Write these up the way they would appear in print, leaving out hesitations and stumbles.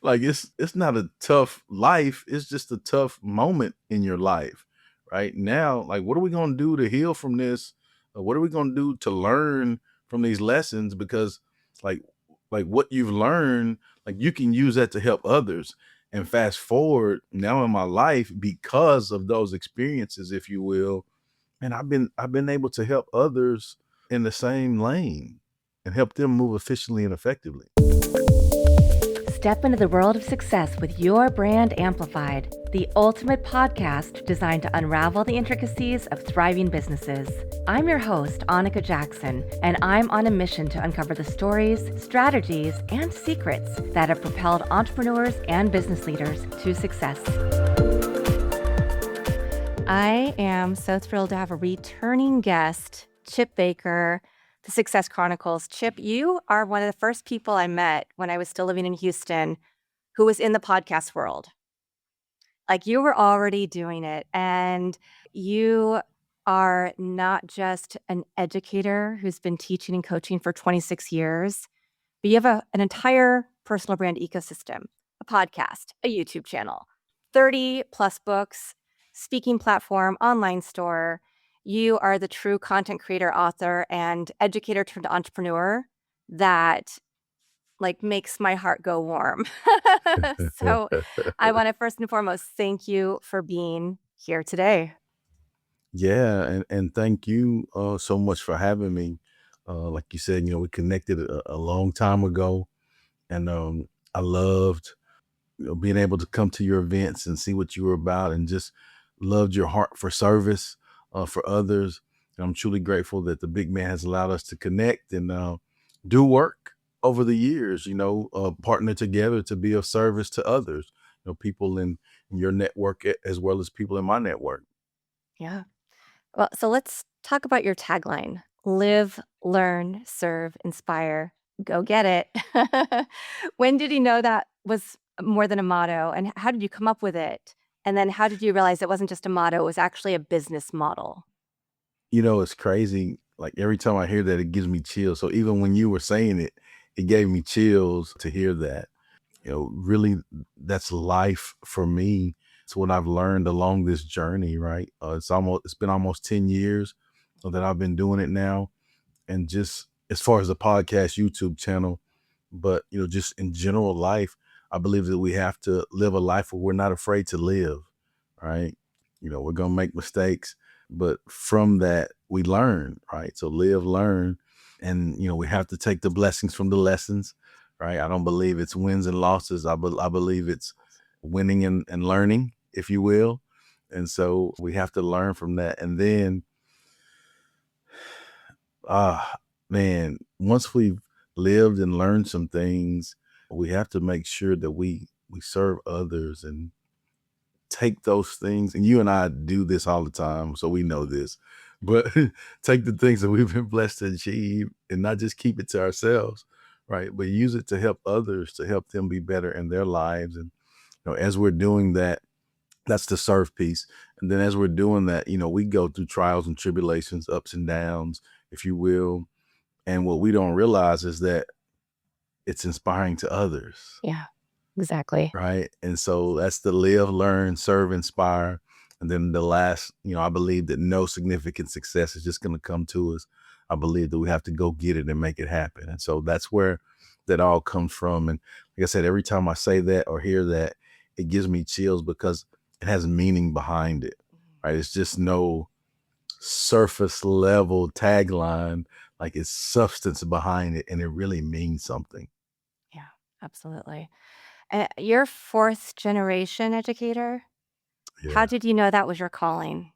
Like it's not a tough life. It's just a tough moment in your life. Right now, like what are we gonna do to heal from this? What are we gonna do to learn from these lessons? Because like like what you've learned, like you can use that to help others. And fast forward now in my life, because of those experiences, if you will, and I've been able to help others in the same lane and help them move efficiently and effectively. Step into the world of success with your brand amplified, the ultimate podcast designed to unravel the intricacies of thriving businesses. I'm your host, Annika Jackson, and I'm on a mission to uncover the stories, strategies, and secrets that have propelled entrepreneurs and business leaders to success. I am so thrilled to have a returning guest, Chip Baker, the Success Chronicles. Chip, you are one of the first people I met when I was still living in Houston who was in the podcast world. Like you were already doing it, and you are not just an educator who's been teaching and coaching for 26 years, but you have an entire personal brand ecosystem, a podcast, a YouTube channel, 30 plus books, speaking platform, online store. You are the true content creator, author, and educator turned entrepreneur that like makes my heart go warm. So I want to first and foremost thank you for being here today. Yeah, and thank you so much for having me. Like you said, we connected a long time ago, and I loved being able to come to your events and see what you were about, and just loved your heart for service for others. And I'm truly grateful that the big man has allowed us to connect and do work over the years. Partner together to be of service to others. People in your network as well as people in my network. Yeah. Well, so let's talk about your tagline: live, learn, serve, inspire. Go get it. When did you know that was more than a motto? And how did you come up with it? And then how did you realize it wasn't just a motto, it was actually a business model? It's crazy. Like every time I hear that, it gives me chills. So even when you were saying it, it gave me chills to hear that. Really, that's life for me. It's what I've learned along this journey, right? It's been almost 10 years that I've been doing it now. And just as far as the podcast YouTube channel, but just in general life, I believe that we have to live a life where we're not afraid to live, right? We're gonna make mistakes, but from that we learn, right? So live, learn, and we have to take the blessings from the lessons, right? I don't believe it's wins and losses. I believe it's winning and learning, if you will. And so we have to learn from that. And then man, once we've lived and learned some things, we have to make sure that we serve others and take those things. And you and I do this all the time, so we know this. But take the things that we've been blessed to achieve and not just keep it to ourselves, right? But use it to help others, to help them be better in their lives. And as we're doing that, that's the serve piece. And then as we're doing that, we go through trials and tribulations, ups and downs, if you will. And what we don't realize is that it's inspiring to others, Yeah, exactly. right? And so that's the live, learn, serve, inspire. And then the last, I believe that no significant success is just going to come to us. I believe that we have to go get it and make it happen. And so that's where that all comes from. And like I said, every time I say that or hear that, it gives me chills because it has meaning behind it, right? It's just no surface level tagline, like it's substance behind it and it really means something. Yeah, absolutely. You're fourth generation educator. How Yeah. did you know that was your calling?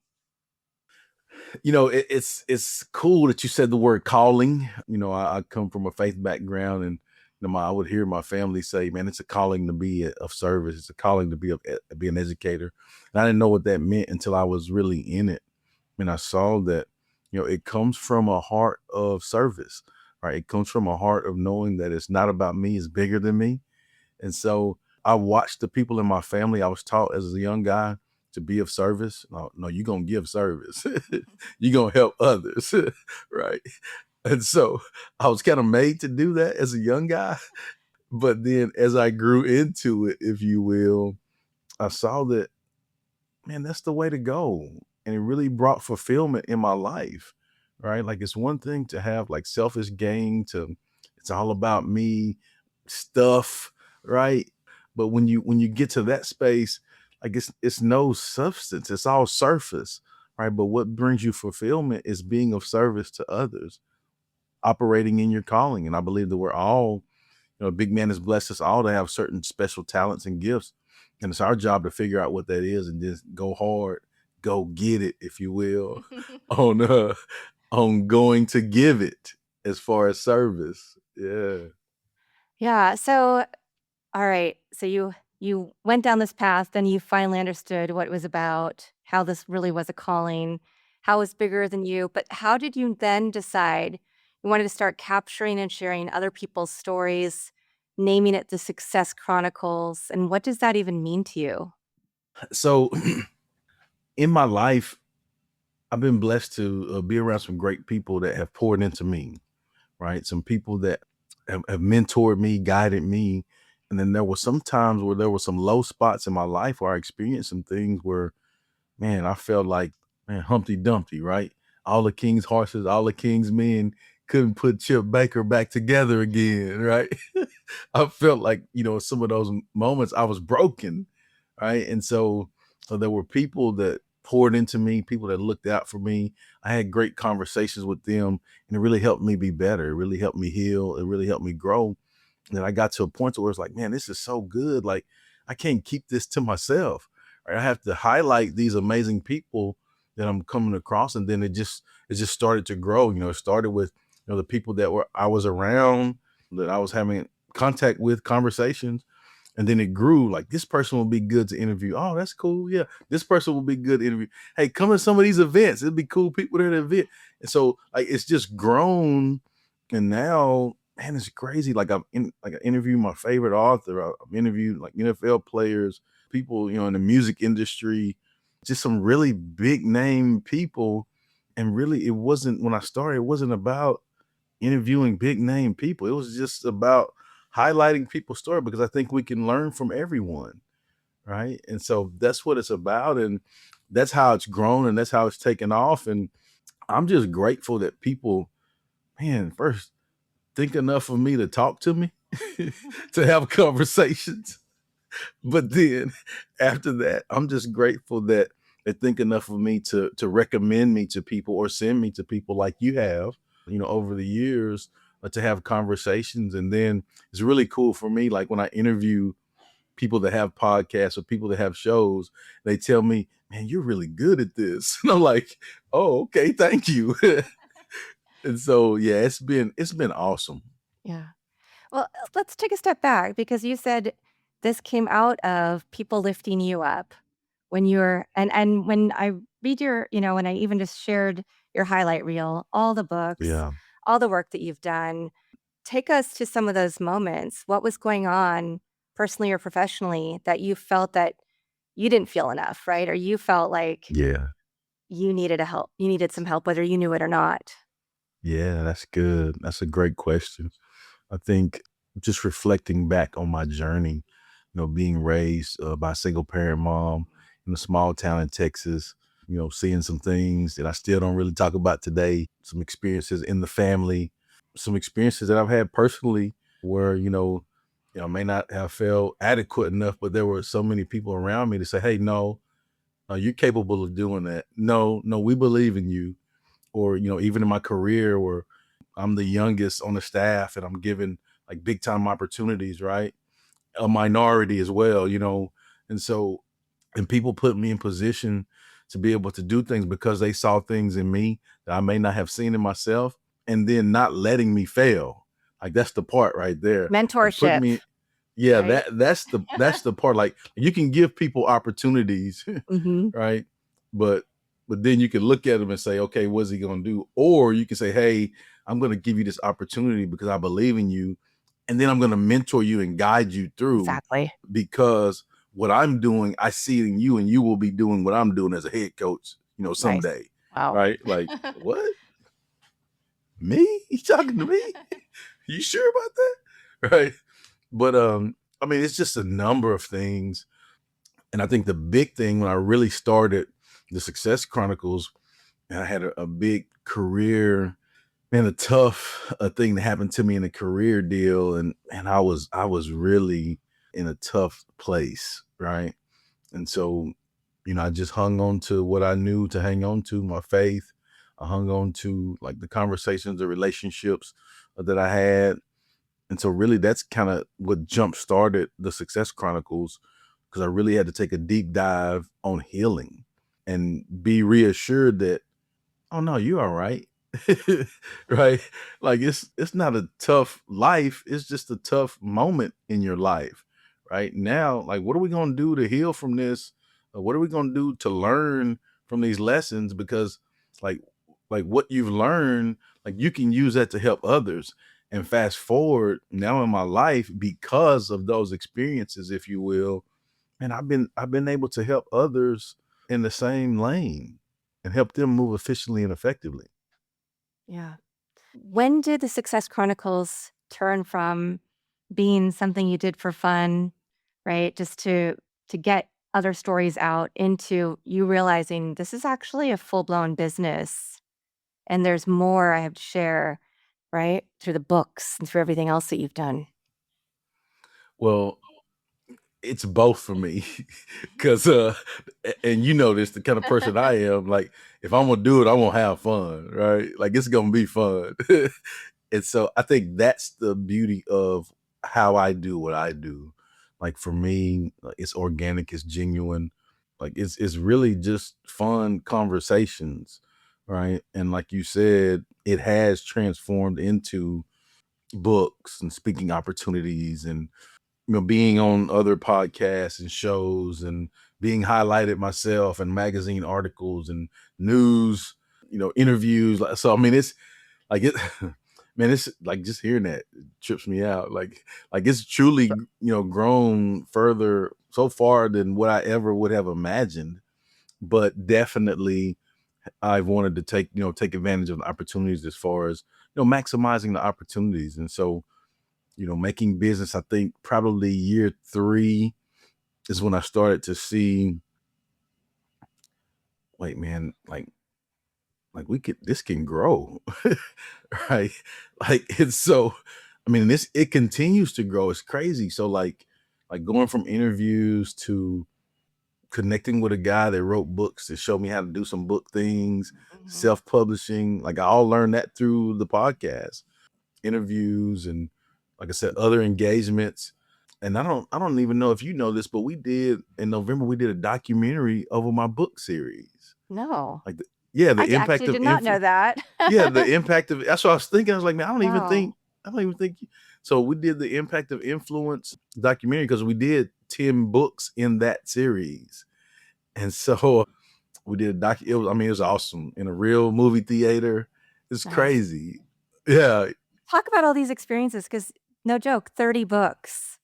It's cool that you said the word calling. I come from a faith background, and I would hear my family say, man, it's a calling to be of service. It's a calling to be an educator. And I didn't know what that meant until I was really in it. And I saw that, it comes from a heart of service, right? It comes from a heart of knowing that it's not about me, it's bigger than me. And so I watched the people in my family. I was taught as a young guy to be of service. No, you're going to give service. You're going to help others, right? And so I was kind of made to do that as a young guy. But then as I grew into it, if you will, I saw that, man, that's the way to go. And it really brought fulfillment in my life, right? Like it's one thing to have like selfish gain to it's all about me stuff, right? But when you get to that space, like it's no substance, it's all surface, right? But what brings you fulfillment is being of service to others, operating in your calling. And I believe that we're all, big man has blessed us all to have certain special talents and gifts. And it's our job to figure out what that is and just go hard, go get it, if you will, on going to give it as far as service. Yeah. Yeah. So, all right. So you went down this path, then you finally understood what it was about, how this really was a calling, how it was bigger than you. But how did you then decide you wanted to start capturing and sharing other people's stories, naming it the Success Chronicles? And what does that even mean to you? So in my life, I've been blessed to be around some great people that have poured into me, right? Some people that have mentored me, guided me. And then there were some times where there were some low spots in my life where I experienced some things where, man, I felt like, man, Humpty Dumpty, right? All the king's horses, all the king's men couldn't put Chip Baker back together again, right? I felt like, some of those moments I was broken, right? And so there were people that poured into me, people that looked out for me. I had great conversations with them, and it really helped me be better. It really helped me heal. It really helped me grow. And then I got to a point where it's like, man, this is so good. Like, I can't keep this to myself. Right? I have to highlight these amazing people that I'm coming across. And then it just started to grow. It started with, the people that were I was around, that I was having contact with, conversations. And then it grew like this person will be good to interview. Oh, that's cool. Yeah. This person will be good to interview. Hey, come to some of these events. It'd be cool people there at the event. And so like it's just grown. And now, man, it's crazy. Like I interviewed my favorite author. I've interviewed like NFL players, people, in the music industry, just some really big name people. And really it wasn't when I started, it wasn't about interviewing big name people. It was just about highlighting people's story because I think we can learn from everyone, right? And so that's what it's about, and that's how it's grown, and that's how it's taken off. And I'm just grateful that people, man, first think enough of me to talk to me, to have conversations. But then after that, I'm just grateful that they think enough of me to recommend me to people or send me to people like you have, over the years, to have conversations. And then it's really cool for me, like when I interview people that have podcasts or people that have shows, they tell me, man, you're really good at this. And I'm like, oh, okay, thank you. And so yeah, it's been awesome. Yeah. Well, let's take a step back because you said this came out of people lifting you up when you're and when I read when I even just shared your highlight reel, all the books, Yeah. all the work that you've done. Take us to some of those moments. What was going on personally or professionally that you felt that you didn't feel enough, right? Or you felt like Yeah. you needed some help, whether you knew it or not. Yeah, that's good. That's a great question. I think just reflecting back on my journey, being raised by a single parent mom in a small town in Texas, seeing some things that I still don't really talk about today, some experiences in the family, some experiences that I've had personally where, may not have felt adequate enough, but there were so many people around me to say, hey, no, you're capable of doing that. No, no, we believe in you. Or, even in my career where I'm the youngest on the staff and I'm given like big time opportunities, right? A minority as well, and so, and people put me in position to be able to do things because they saw things in me that I may not have seen in myself, and then not letting me fail. Like that's the part right there. Like put Mentorship, me, yeah, right? that's the part. Like you can give people opportunities, Mhm. right? But then you can look at them and say, okay, what's he gonna do? Or you can say, hey, I'm gonna give you this opportunity because I believe in you, and then I'm gonna mentor you and guide you through Exactly. because what I'm doing, I see it in you, and you will be doing what I'm doing as a head coach, Nice. someday. Wow. Right? Like, what? Me? You talking to me? You sure about that? Right? But I mean, it's just a number of things. And I think the big thing when I really started the Success Chronicles, and I had a big career and a tough thing that happened to me in a career deal, and I was really in a tough place, right? And so, I just hung on to what I knew to hang on to, my faith. I hung on to like the conversations, the relationships that I had. And so really that's kind of what jump started the Success Chronicles, because I really had to take a deep dive on healing and be reassured that, oh no, you're all right. Right? Like it's not a tough life, it's just a tough moment in your life. Right? Now, like what are we going to do to heal from this? What are we going to do to learn from these lessons, because like what you've learned, like you can use that to help others. And fast forward now in my life, because of those experiences, if you will, and I've been able to help others in the same lane and help them move efficiently and effectively. Yeah. When did the Success Chronicles turn from being something you did for fun, right? Just to get other stories out, into you realizing this is actually a full-blown business and there's more I have to share, right? Through the books and through everything else that you've done. Well, it's both for me. Cause and you know this, the kind of person I am, like if I'm gonna do it, I want to have fun, right? Like it's gonna be fun. And so I think that's the beauty of how I do what I do. Like for me, it's organic, it's genuine. Like it's really just fun conversations, right? And like you said, it has transformed into books and speaking opportunities, and being on other podcasts and shows, and being highlighted myself in magazine articles and news, interviews. So I mean, it's like it, man. It's like just hearing that trips me out. Like it's truly, grown further so far than what I ever would have imagined. But definitely, I've wanted to take advantage of the opportunities, as far as maximizing the opportunities. And so, making business, I think probably year 3 is when I started to see, wait, man, like this can grow, right? Like it's so, I mean, it continues to grow. It's crazy. So like going from interviews to connecting with a guy that wrote books to show me how to do some book things, Mhm. self-publishing, like I all learned that through the podcast, interviews, and like I said, other engagements. And I don't even know if you know this, but we did in November, we did a documentary over my book series. No. Like yeah, I the actually impact of did not know that. yeah, the impact of, that's what I was thinking. I was like, man, Wow. I don't even think. So we did the impact of influence documentary, because we did 10 books in that series. And so we did a it was, I mean, it was awesome in a real movie theater. It's Nice. crazy. Yeah. Talk about all these experiences, because no joke, 30 books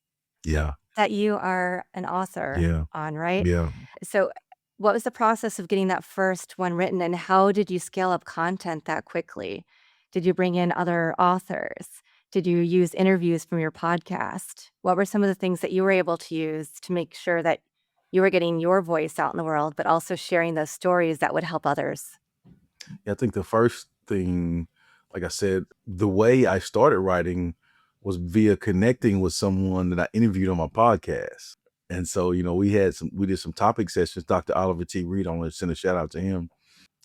Yeah. that you are an author Yeah. on, right? Yeah. So, what was the process of getting that first one written, and how did you scale up content that quickly? Did you bring in other authors? Did you use interviews from your podcast? What were some of the things that you were able to use to make sure that you were getting your voice out in the world, but also sharing those stories that would help others? Yeah, I think the first thing, like I said, the way I started writing was via connecting with someone that I interviewed on my podcast. And so, we did some topic sessions. Dr. Oliver T. Reed, I want to send a shout out to him.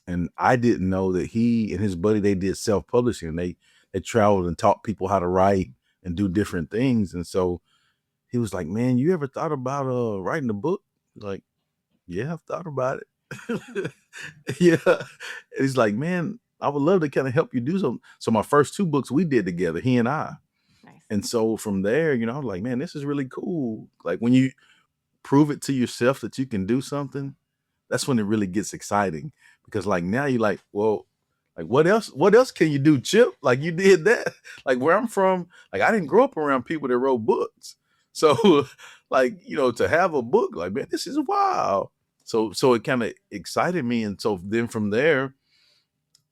And I didn't know that he and his buddy, they did self-publishing. They traveled and taught people how to write and do different things. And so he was like, man, you ever thought about writing a book? Like, yeah, I've thought about it. Yeah. And he's like, man, I would love to kind of help you do something. So my first 2 books we did together, he and I. Nice. And so from there, I was like, man, this is really cool. Like when you prove it to yourself that you can do something, that's when it really gets exciting. Because like now you're like, well, like what else can you do, Chip? Like you did that. Like where I'm from, like I didn't grow up around people that wrote books. So like, to have a book, like, man, this is wow. So it kind of excited me. And so then from there,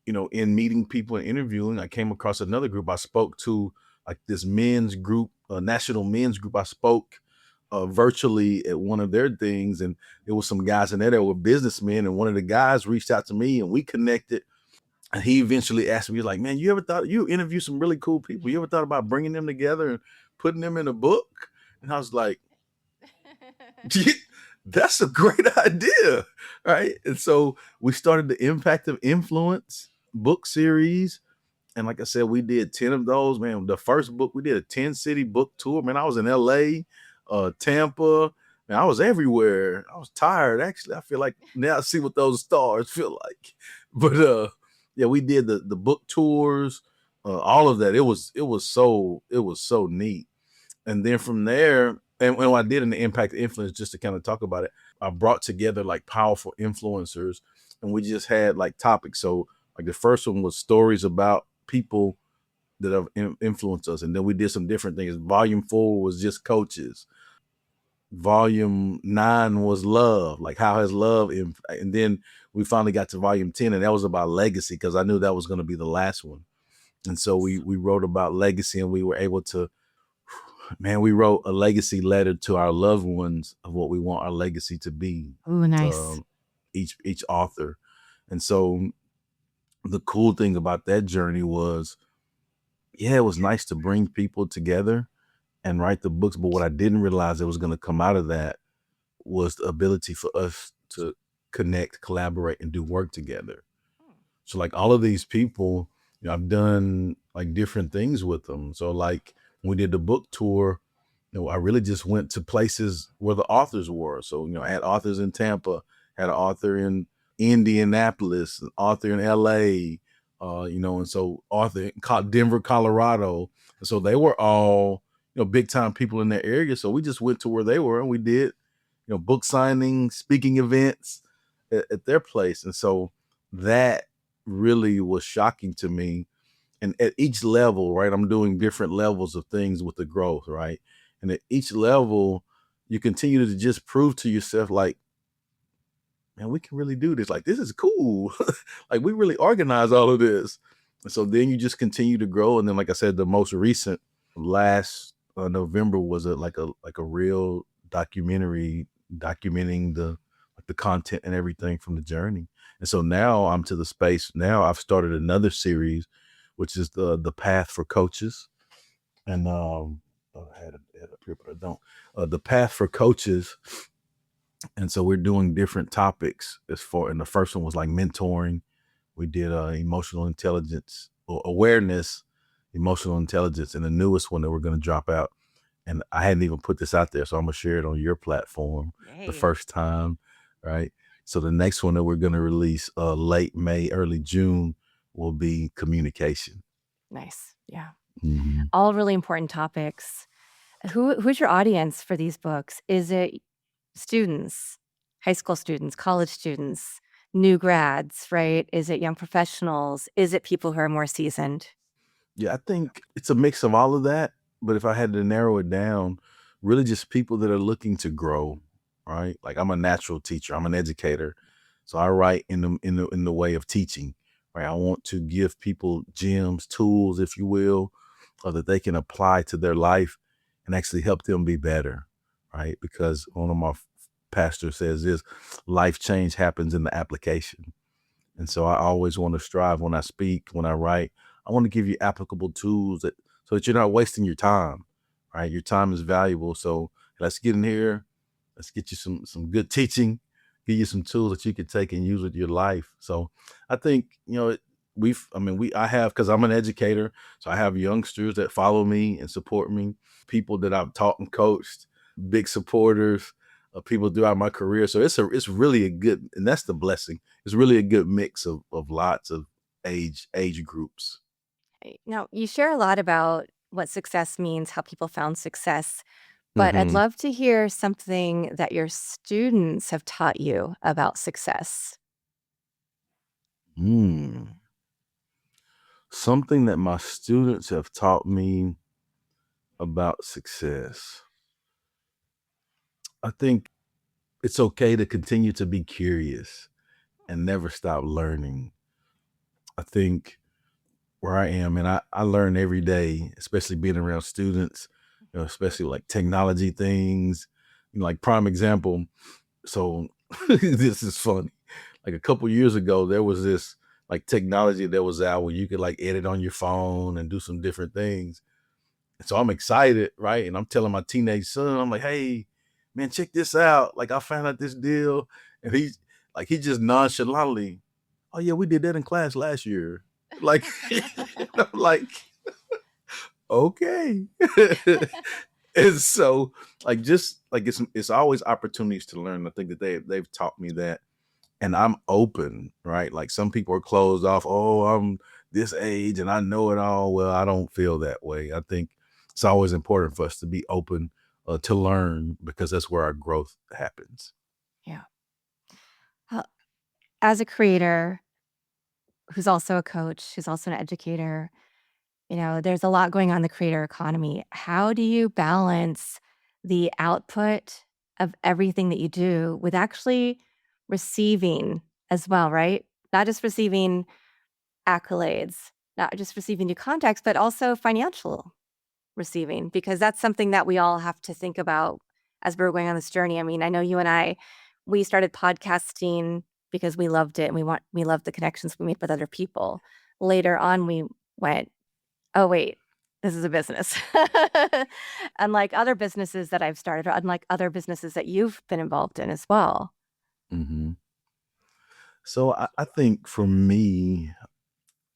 in meeting people and interviewing, I came across another group. I spoke to like this men's group national men's group. I spoke virtually at one of their things, and there was some guys in there that were businessmen, and one of the guys reached out to me, and we connected. And he eventually asked me, like, "Man, you ever thought you interview some really cool people? You ever thought about bringing them together and putting them in a book?" And I was like, "That's a great idea, right?" And so we started the Impact of Influence book series. And like I said, we did 10 of those, man. The first book, we did a 10-city book tour. Man, I was in LA, Tampa. Man, I was everywhere. I was tired. Actually, I feel like now I see what those stars feel like. But yeah, we did the book tours, all of that. It was so neat. And then from there, and when I did in the Impact of Influence, just to kind of talk about it, I brought together like powerful influencers, and we just had like topics. So like the first one was stories about people that have influenced us, and then we did some different things. Volume 4 was just coaches. Volume 9 was love, like how has love and then we finally got to volume 10, and that was about legacy, because I knew that was going to be the last one. And so we wrote about legacy, and we were able to, man, we wrote a legacy letter to our loved ones of what we want our legacy to be. Ooh, nice. um, each author. And so the cool thing about that journey was, yeah, it was nice to bring people together and write the books. But what I didn't realize that was going to come out of that was the ability for us to connect, collaborate, and do work together. So like all of these people, I've done like different things with them. So like when we did the book tour, I really just went to places where the authors were. So, I had authors in Tampa, had an author in Indianapolis, an author in LA, and so author in Denver, Colorado. And so they were all, big time people in their area. So we just went to where they were, and we did, book signings, speaking events at their place. And so that really was shocking to me. And at each level, right, I'm doing different levels of things with the growth, right? And at each level, you continue to just prove to yourself, like, man, we can really do this. Like, this is cool. Like, we really organize all of this. And so then you just continue to grow. And then, like I said, the most recent last November was like a real documentary documenting the content and everything from the journey. And so now I'm to the space. Now I've started another series, which is the Path for Coaches. And I had it up here, but I don't. The Path for Coaches. And so we're doing different topics and the first one was like mentoring. We did emotional intelligence or awareness, emotional intelligence, and the newest one that we're going to drop out. And I hadn't even put this out there, so I'm gonna share it on your platform the Yay. first time, right? So the next one that we're gonna release late May, early June will be communication. Nice. Yeah. Mm-hmm. All really important topics. Who's your audience for these books? Is it students, high school students, college students, new grads, right? Is it young professionals? Is it people who are more seasoned? Yeah, I think it's a mix of all of that. But if I had to narrow it down, really just people that are looking to grow, right? Like I'm a natural teacher, I'm an educator. So I write in the way of teaching, right? I want to give people gems, tools, if you will, that they can apply to their life and actually help them be better, right? Because one of my pastors says this, life change happens in the application. And so I always want to strive when I speak, when I write, I want to give you applicable tools so that you're not wasting your time, right? Your time is valuable. So let's get in here. Let's get you some good teaching, give you some tools that you can take and use with your life. So I think, I have, because I'm an educator, so I have youngsters that follow me and support me, people that I've taught and coached, big supporters of people throughout my career. So it's really a good, and that's the blessing. It's really a good mix of lots of age groups. Now, you share a lot about what success means, how people found success, but I'd Hmm. love to hear something that your students have taught you about success. Something that my students have taught me about success. I think it's okay to continue to be curious and never stop learning. I think where I am, and I learn every day, especially being around students. especially like technology things. Like prime example. So this is funny. Like a couple years ago, there was this like technology that was out where you could like edit on your phone and do some different things. And so I'm excited, right? And I'm telling my teenage son, I'm like, hey, man, check this out. Like I found out this deal. And he just nonchalantly, oh yeah, we did that in class last year. Like, I'm like, okay. And so like just like it's always opportunities to learn. I think that they've taught me that. And I'm open, right? Like some people are closed off. Oh, I'm this age and I know it all. Well, I don't feel that way. I think it's always important for us to be open to learn because that's where our growth happens. Yeah. Uh, As a creator who's also a coach, who's also an educator, there's a lot going on in the creator economy. How do you balance the output of everything that you do with actually receiving as well, right? Not just receiving accolades, not just receiving new contacts, but also financial receiving, because that's something that we all have to think about as we're going on this journey. I mean, I know you and I, we started podcasting because we loved it and we loved the connections we made with other people. Later on, we went, oh, wait, this is a business. Unlike other businesses that I've started, or unlike other businesses that you've been involved in as well. Hmm. So I think for me,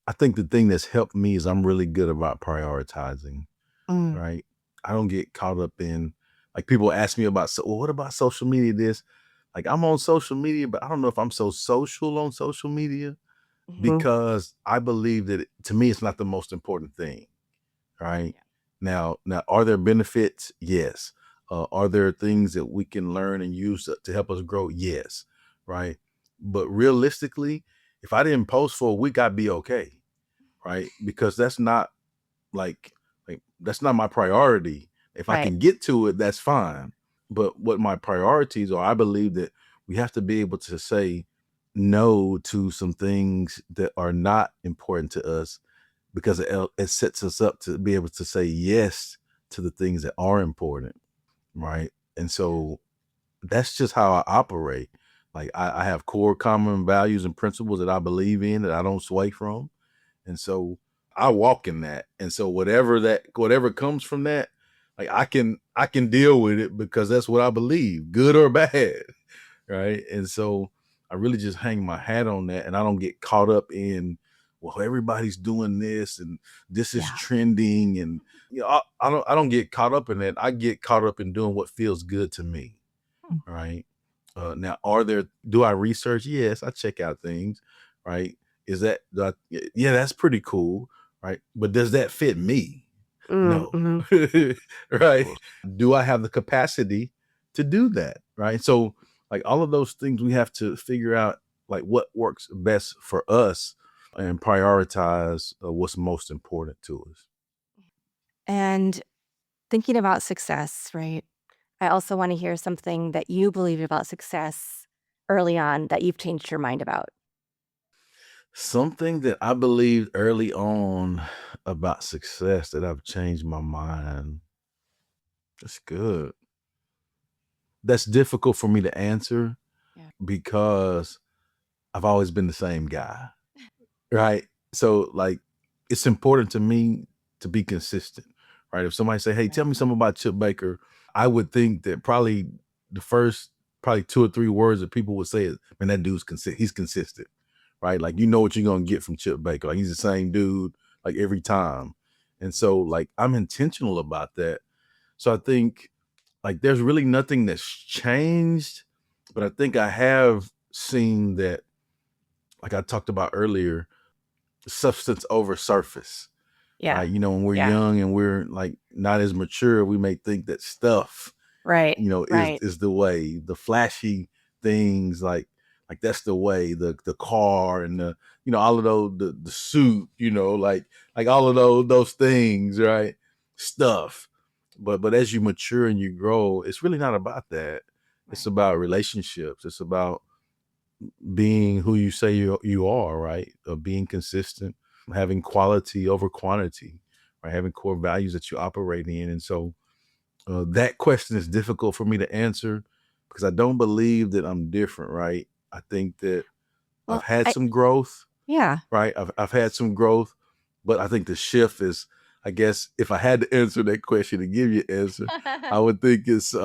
I think the thing that's helped me is I'm really good about prioritizing, Mm, right? I don't get caught up in like people ask me about, so well, what about social media? This, like I'm on social media, but I don't know if I'm so social on social media mhm. because I believe that to me, it's not the most important thing, right? Yeah, Now, are there benefits? Yes. Are there things that we can learn and use to help us grow? Yes, right. But realistically, if I didn't post for a week, I'd be okay, right? Because that's not like that's not my priority. If I right. can get to it, that's fine. But what my priorities are, I believe that we have to be able to say no to some things that are not important to us because it sets us up to be able to say yes to the things that are important, right? And so that's just how I operate. Like I have core common values and principles that I believe in that I don't sway from. And so I walk in that. And so whatever comes from that, like I can deal with it because that's what I believe, good or bad. Right. And so I really just hang my hat on that and I don't get caught up in, well, everybody's doing this and this is Yeah. trending. And I don't get caught up in that. I get caught up in doing what feels good to me. Mm, Right. Now, do I research? Yes, I check out things. Right. Yeah, that's pretty cool. Right. But does that fit me? No. mhm. Right. Do I have the capacity to do that? Right. So, like, all of those things we have to figure out, like, what works best for us and prioritize what's most important to us. And thinking about success, right? I also want to hear something that you believed about success early on that you've changed your mind about. Something that I believed early on about success that I've changed my mind. That's good. That's difficult for me to answer Yeah. because I've always been the same guy, right? So like it's important to me to be consistent, right? If somebody say, "Hey, tell Right. me something about Chip Baker," I would think that probably the first probably 2 or 3 words that people would say is, "Man, that dude's he's consistent." Right? Like you know what you're gonna get from Chip Baker. Like he's the same dude like every time. And so like I'm intentional about that. So I think like there's really nothing that's changed, but I think I have seen that, like I talked about earlier, substance over surface, Yeah. right? When we're Yeah. young and we're like not as mature, we may think that stuff, Right. is Right. is the way, the flashy things, like that's the way, the car and the all of those, the suit, like all of those things, right? Stuff. But as you mature and you grow, it's really not about that. It's Right. about relationships. It's about being who you say you are, right? Of being consistent, having quality over quantity, right? Having core values that you operate in. And so That question is difficult for me to answer because I don't believe that I'm different, right? I think that I've Well, had I some growth, yeah. right? I've had some growth, but I think the shift is, I guess, if I had to answer that question and give you an answer, I would think it's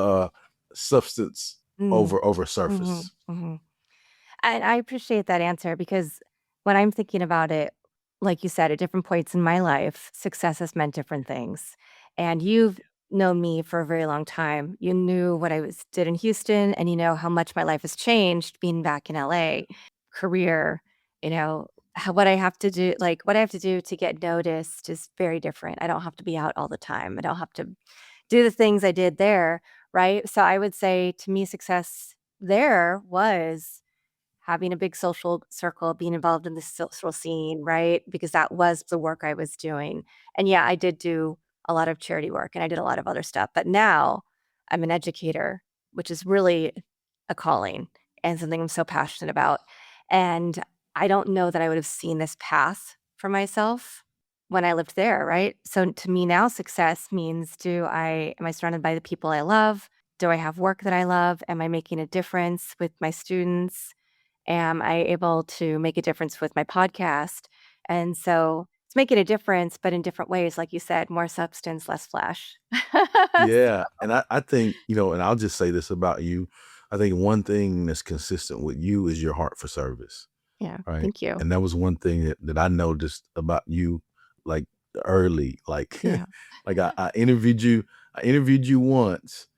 substance Mm. over Mhm, surface. mhm. And I appreciate that answer because when I'm thinking about it, like you said, at different points in my life, success has meant different things. And you've known me for a very long time. You knew what I was did in Houston, and you know how much my life has changed being back in LA. Career, what I have to do, like what I have to do to get noticed is very different. I don't have to be out all the time. I don't have to do the things I did there, right? So I would say to me, success there was having a big social circle, being involved in the social scene, right? Because that was the work I was doing. And yeah, I did do a lot of charity work and I did a lot of other stuff. But now I'm an educator, which is really a calling and something I'm so passionate about. And I don't know that I would have seen this path for myself when I lived there, right? So to me now, success means am I surrounded by the people I love? Do I have work that I love? Am I making a difference with my students? Am I able to make a difference with my podcast? And so it's making a difference, but in different ways, like you said, more substance, less flash. Yeah. And I think, and I'll just say this about you. I think one thing that's consistent with you is your heart for service. Yeah, Right. thank you. And that was one thing that I noticed about you, like early, like, Yeah. like I interviewed you once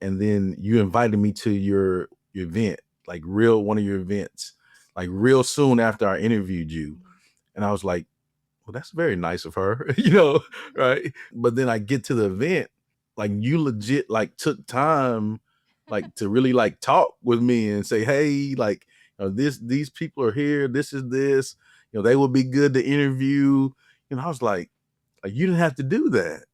and then you invited me to your event, like one of your events, like real soon after I interviewed you. And I was like, well, that's very nice of her, right? But then I get to the event, like you legit like took time like to really like talk with me and say, hey, like these people are here, this is this, they would be good to interview. I was like you didn't have to do that.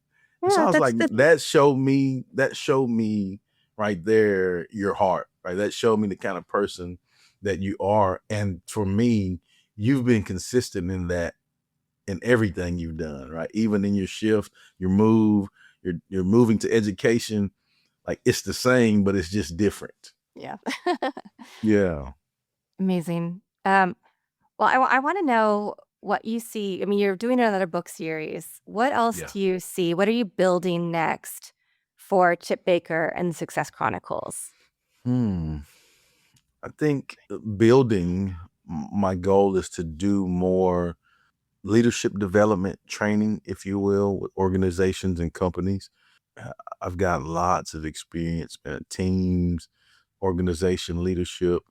And so Yeah, I was that's like, the that showed me right there your heart, right? That showed me the kind of person that you are. And for me, you've been consistent in that in everything you've done, right? Even in your shift, your move, you're moving to education, like it's the same, but it's just different. yeah. Yeah. Amazing. Well, I wanna know what you see. I mean, you're doing another book series. What else Yeah. do you see? What are you building next for Chip Baker and the Success Chronicles? Hmm. I think building my goal is to do more leadership development training, if you will, with organizations and companies. Uh, I've got lots of experience in teams, organization leadership,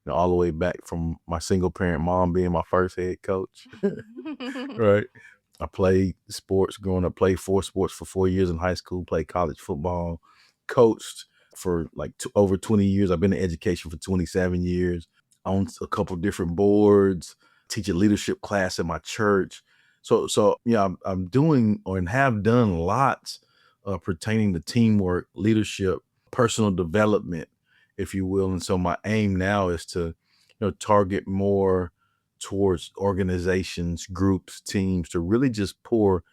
all the way back from my single parent mom being my first head coach. Right. I played sports growing up, played 4 sports for 4 years in high school, played college football, coached for like over 20 years. I've been in education for 27 years, on a couple different boards, teach a leadership class at my church. So yeah, I'm doing or and have done lots pertaining to teamwork, leadership, personal development, if you will. And so my aim now is to, target more towards organizations, groups, teams to really just pour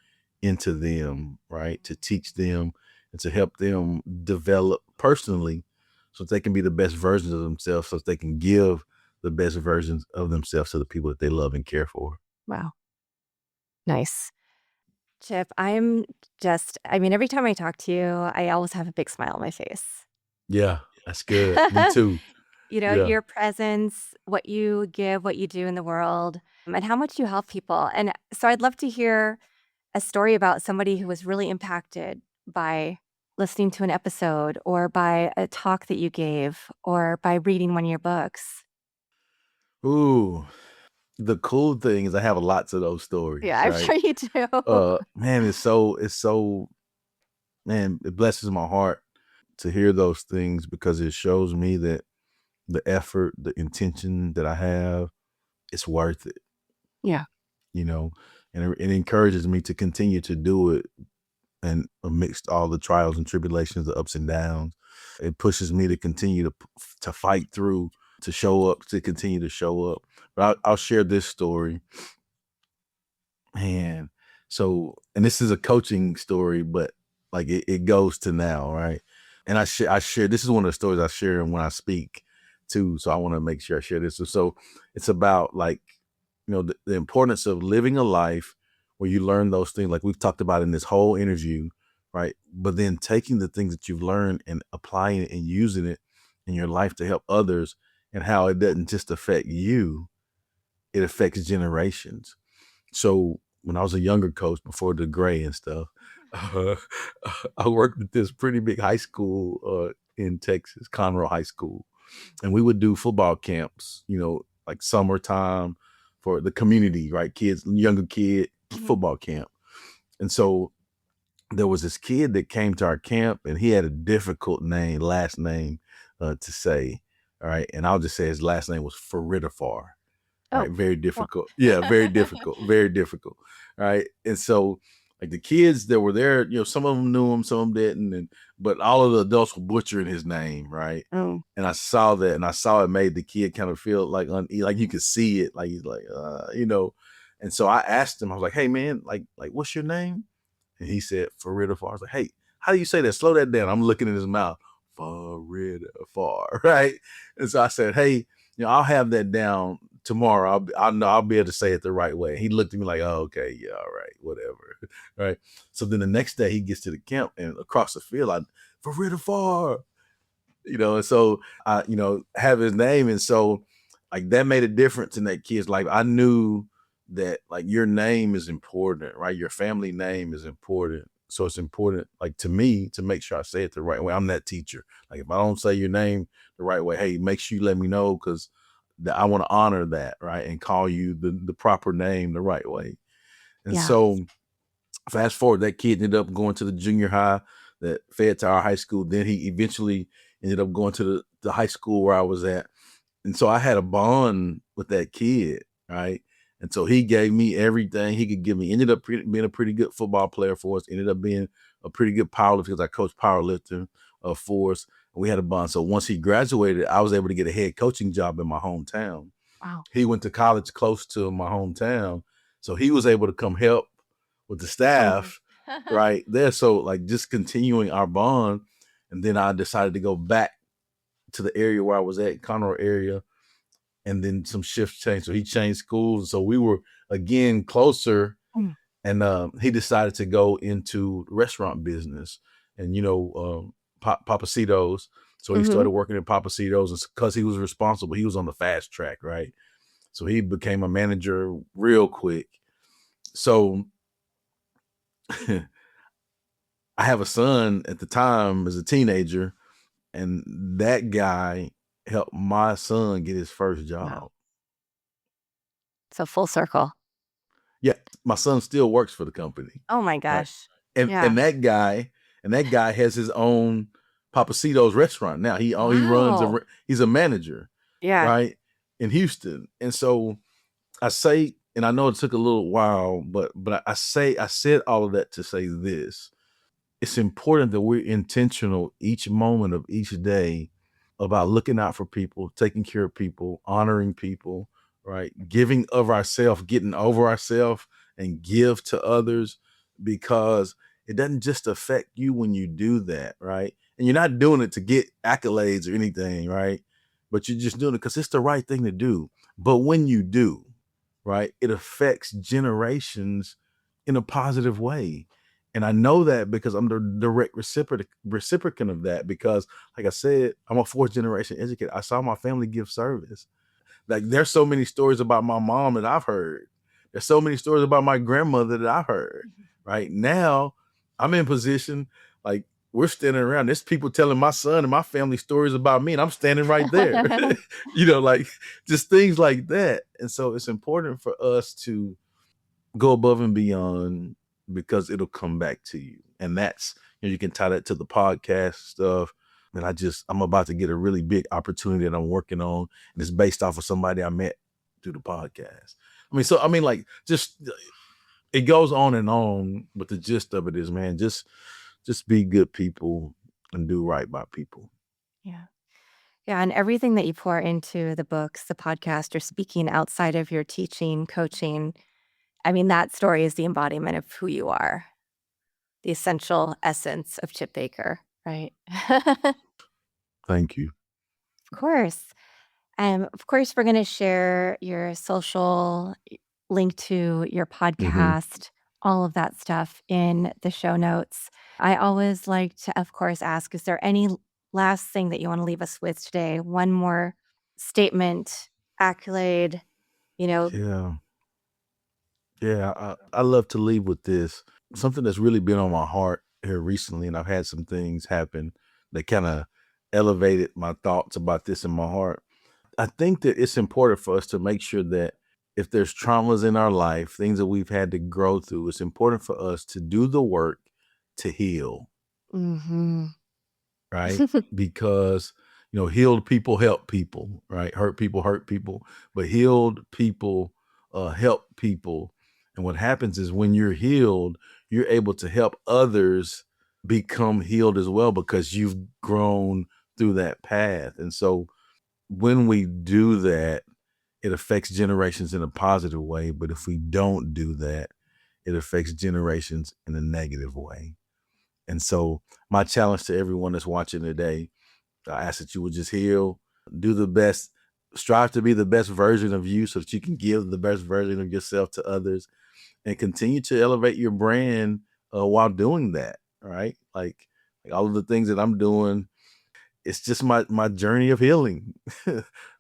into them, right? To teach them and to help them develop personally so that they can be the best versions of themselves, so that they can give the best versions of themselves to the people that they love and care for. Wow, nice. Chip, I mean, every time I talk to you, I always have a big smile on my face. Yeah, that's good. Me too. Yeah. Your presence, what you give, what you do in the world, and how much you help people. And so I'd love to hear a story about somebody who was really impacted by listening to an episode or by a talk that you gave or by reading one of your books. Ooh, the cool thing is I have lots of those Yeah, stories, I'm right? sure you do. Man, it's so man, it blesses my heart to hear those things because it shows me that the effort, the intention that I have, it's worth it, Yeah. you know, and it encourages me to continue to do it. And amidst all the trials and tribulations, the ups and downs, it pushes me to continue to fight through, to show up, to continue to show up. But I'll share this story, man. So, and this is a coaching story, but Like it goes to now, right? And I share this is one of the stories I share when I speak too. So I want to make sure I share this. So it's about like, the importance of living a life where you learn those things like we've talked about in this whole interview, right? But then taking the things that you've learned and applying it and using it in your life to help others, and how it doesn't just affect you, it affects generations. So when I was a younger coach before the gray and stuff, uh, I worked at this pretty big high school in Texas, Conroe High School, and we would do football camps, like summertime for the community, right? Kids, younger kid Mhm. football camp. And so there was this kid that came to our camp, and he had a difficult last name to say. All right. And I'll just say his last name was Faridafar. Right, Oh, very well, difficult. Yeah, very difficult, very difficult. Right, and so like the kids that were there, some of them knew him, some of them didn't, but all of the adults were butchering his name, right? oh, And I saw that, and I saw it made the kid kind of feel like like you could see it, like he's like, And so I asked him, I was like, "Hey, man, like, what's your name?" And he said, Faridafar. I was like, "Hey, how do you say that? Slow that down." I'm looking in his mouth, Faridafar, right? And so I said, "Hey, I'll have that down tomorrow. I'll know I'll be able to say it the right way." He looked at me like, "Oh, okay, yeah, all right, whatever." Right. So then the next day he gets to the camp, and across the field, Faridafar, and so I, have his name. And so like that made a difference in that kid's life. I knew that like your name is important, right? Your family name is important. So it's important, like to me, to make sure I say it the right way. I'm that teacher. Like if I don't say your name the right way, hey, make sure you let me know, because I want to honor that, right? And call you the proper name the right way. And yeah. so fast forward, that kid ended up going to the junior high that fed to our high school. Then he eventually ended up going to the high school where I was at. And so I had a bond with that kid, right? And so he gave me everything he could give me. Ended up being a pretty good football player for us. Ended up being a pretty good powerlifter, because I coached powerlifting for us. And we had a bond. So once he graduated, I was able to get a head coaching job in my hometown. Wow. He went to college close to my hometown, so he was able to come help with the Oh. staff right there. So like just continuing our bond. And then I decided to go back to the area where I was at, Conroe area, and then some shifts changed. So he changed schools. So we were again closer, Mm. and he decided to go into restaurant business, and Papacitos. So he Mhm. started working at Papacitos, and because he was responsible, he was on the fast track, right? So he became a manager real quick. So I have a son at the time as a teenager, and that guy helped my son get his first Wow. job. So full circle. Yeah, my son still works for the company, Oh my right? gosh. And Yeah. and that guy has his own Papacitos restaurant now. He runs Wow. he's a manager, Yeah. right, in Houston. And so I say, and I know it took a little while, but I said all of that to say this: it's important that we're intentional each moment of each day about looking out for people, taking care of people, honoring people, right? Giving of ourselves, getting over ourselves, and give to others, because it doesn't just affect you when you do that, right? And you're not doing it to get accolades or anything, right? But you're just doing it because it's the right thing to do. But when you do, right, it affects generations in a positive way. And I know that because I'm the direct reciprocant of that, because like I said, I'm a fourth generation educator. I saw my family give service. Like there's so many stories about my mom that I've heard. There's so many stories about my grandmother that I've heard. Right now, I'm in position, like we're standing around. There's people telling my son and my family stories about me, and I'm standing right there. Like just things like that. And so it's important for us to go above and beyond, because it'll come back to you. And that's, you can tie that to the podcast stuff. And I'm about to get a really big opportunity that I'm working on. And it's based off of somebody I met through the podcast. Like just it goes on, but the gist of it is, man, just be good people and do right by people. Yeah. Yeah, and everything that you pour into the books, the podcast, or speaking outside of your teaching, coaching, I mean, that story is the embodiment of who you are. the essential essence of Chip Baker, right? Thank you. Of course. Of course, we're going to share your social link to your Hmm. podcast, all of that stuff in the show notes. I always like to, of course, ask, is there any last thing that you want to leave us with today? One more statement, accolade, you know, Yeah. Yeah. I love to leave with this. Something that's really been on my heart here recently, and I've had some things happen that kind of elevated my thoughts about this in my heart. I think that it's important for us to make sure that if there's traumas in our life, things that we've had to grow through, it's important for us to do the work to heal, hmm right? Because, healed people help people, right? Hurt people, but healed people help people. And what happens is when you're healed, you're able to help others become healed as well because you've grown through that path. And so when we do that, it affects generations in a positive way. But if we don't do that, it affects generations in a negative way. And so my challenge to everyone that's watching today, I ask that you would just heal, do the best, strive to be the best version of you so that you can give the best version of yourself to others and continue to elevate your brand while doing that. Right. Like all of the things that I'm doing, it's just my journey of healing,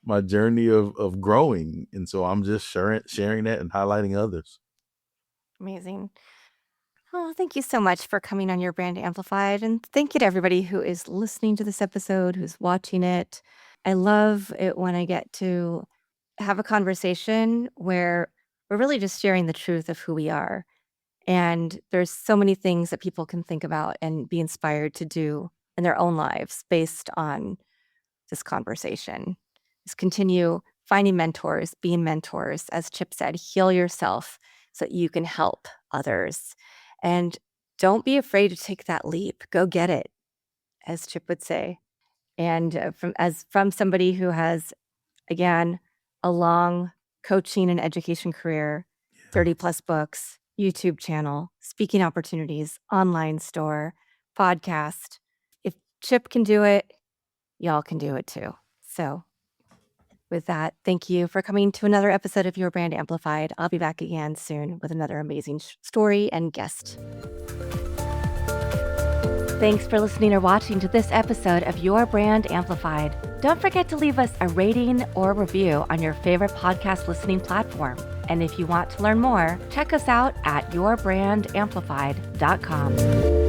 my journey of growing. And so I'm just sharing that and highlighting others. Amazing. Oh, thank you so much for coming on Your Brand Amplified. And thank you to everybody who is listening to this episode, who's watching it. I love it when I get to have a conversation where we're really just sharing the truth of who we are. And there's so many things that people can think about and be inspired to do in their own lives based on this conversation. Just continue finding mentors, being mentors. As Chip said, heal yourself so that you can help others. And don't be afraid to take that leap. Go get it, as Chip would say. And from somebody who has, again, a long coaching and education career, Yeah. 30 plus books, YouTube channel, speaking opportunities, online store, podcast. If Chip can do it, y'all can do it too. So, with that, thank you for coming to another episode of Your Brand Amplified. I'll be back again soon with another amazing story and guest. Thanks for listening or watching to this episode of Your Brand Amplified. Don't forget to leave us a rating or review on your favorite podcast listening platform. And if you want to learn more, check us out at yourbrandamplified.com.